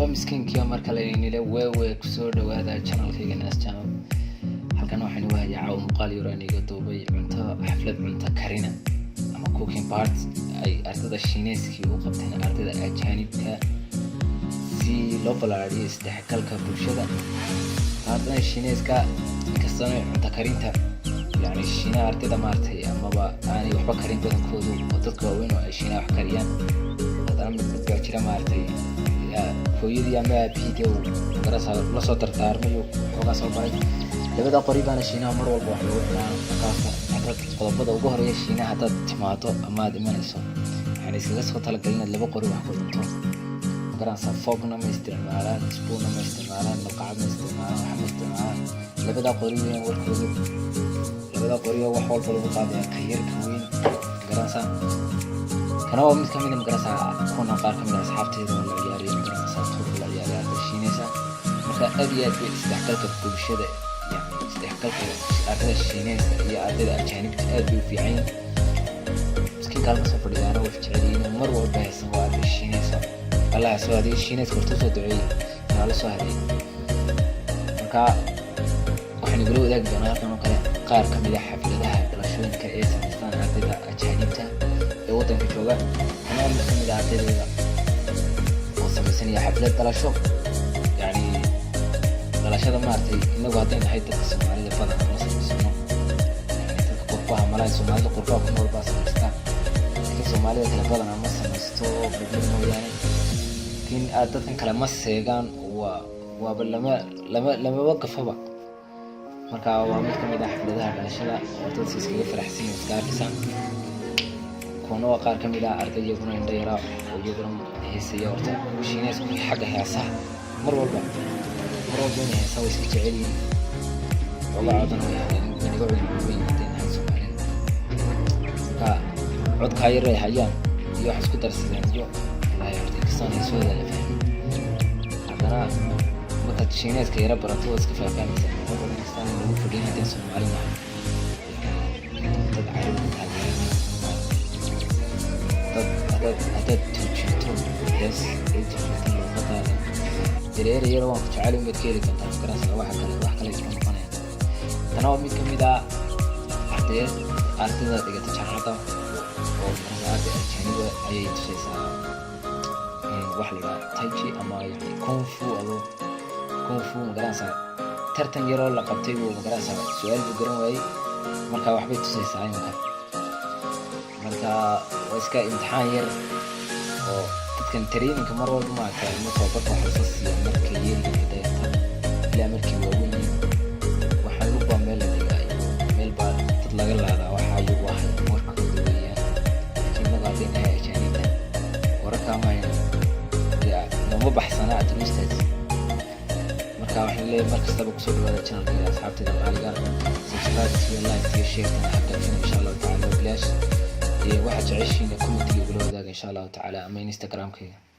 ومسكينكي marka la inile way ku soo dhawaada channelkayga Nas Channel halkan waxaan u hayaa caaw muuqaal yar aniga duubay xaflad cunto karina ama cooking party ay ardayda Shiineyska u qabteen ardayda ajaanibka si loo balaariyo isdhexgalka bulshada ardayda Shiineyska kasoo cunto karinta yani Shiina ardayda maartay amaba aanay waxba karin badankoodu oo dadka waaweyn oo ay Shiina wax kariyaan hadana mid jira maartay hooyadii ama aabihii garasa la soo tartaarmayo xogaa soo baray labada qoriibana Shiinaha mar walba wax lagu xiraan qaabka qodobada ugu horeeya Shiinaha hadda timaado ama aad imanayso waxaan iskaga soo talagalnay laba qori wax ku cunto garasa fogna ma isticmaalaan spoon ma isticmaalaan maqaad ma isticmaalaan wax ma isticmaalaan labada qoriibana warkooda labada qoriibo wax walba lagu qaaday khayirka weyn garasa kana waa mid ka mid ah garasa kuna qaar ka mid ah asxaabteeda oo la ciyaariyay garasa la ciyaariyay Shiineysa marka aad iyo aad bay isdhexgalka bulshada yani isdhexgalka ardayda Shiineyska iyo ardayda ajaanibka aad bay u fiican miskiin kalma soo fadhiyaan oo jeceliin mar walba haysan waa ardayda Shiineysa Allah soo hadii Shiineyska horta soo duceeyay la soo hadii marka waxaan igula wadaagi doonaa halkan oo kale qaar ka mid ah xafladaha dhalashooyinka ee sameystaan ardayda ajaanibta waddanka jooga ana mid ka mid ah ardayda oo sameysanayo xaflad dhalasho yani dhalashada maartay inagu haddayna hay dadka Soomaalida badan ma sameysano dadka qurbaha malaha Soomaalida qurbaha ku nool baa sameystaan dadka Soomaalida kala badan ma sameysto bedel mooyaane laakiin dadkan kale ma seegaan waa lama waqafaba marka waa mid ka mid ah xafladaha dhalashada oo dadka iskaga faraxsan yihiin iskaarkisan كونوا قار كميلا أرتي يكونوا عندنا ويكونوا هسيا ورتا Shiineys كل حاجة هي صح مرة والله هي سوي سكتشعلي والله عادنا يعني من يقول بين تين هاي سوالين عد خير هيان يحس كتر سنين جو لا يعرف كسان يسوي ذا الفهم أنا بقت Shiineys كيرا براتوس كيف كان يسوي والله كسان اللي هو فدينا تين سوالين تدعي هذا تجتون يس تجتون لغة جرير يروح تعلم بتكيري كنت أفكر واحد كلا يسمع قناة تناول ميكم إذا أعتقد تيجي تشرحه أو مثلا الجانب أي شيء واحد تايجي أما كونفو أو كونفو مقرنسا ترتن يرو لقبتي ومقرنسا سؤال بقرن وعي مركا واحد تسوي ساعي marka iska imtixaan yar oo dadkan training mar walba ma ka inta barka xasuusiyo markay yeelay ila markii waaweyn waxa lagu baameelay meel baa dad laga laada waxa ay wax markooda weeyaan laakiin magaadina ay jaanida warka ma ma baxsana adruustaas marka waxa leeyahay markasta ku soo dhawaada channelka asxaabteeda qaaliga subscribe iyo like iyo share kana hadda insha Allah ta'ala bilash واحد 20 كومنت يقولوا ذاك إن شاء الله تعالى أما إنستغرام كذا.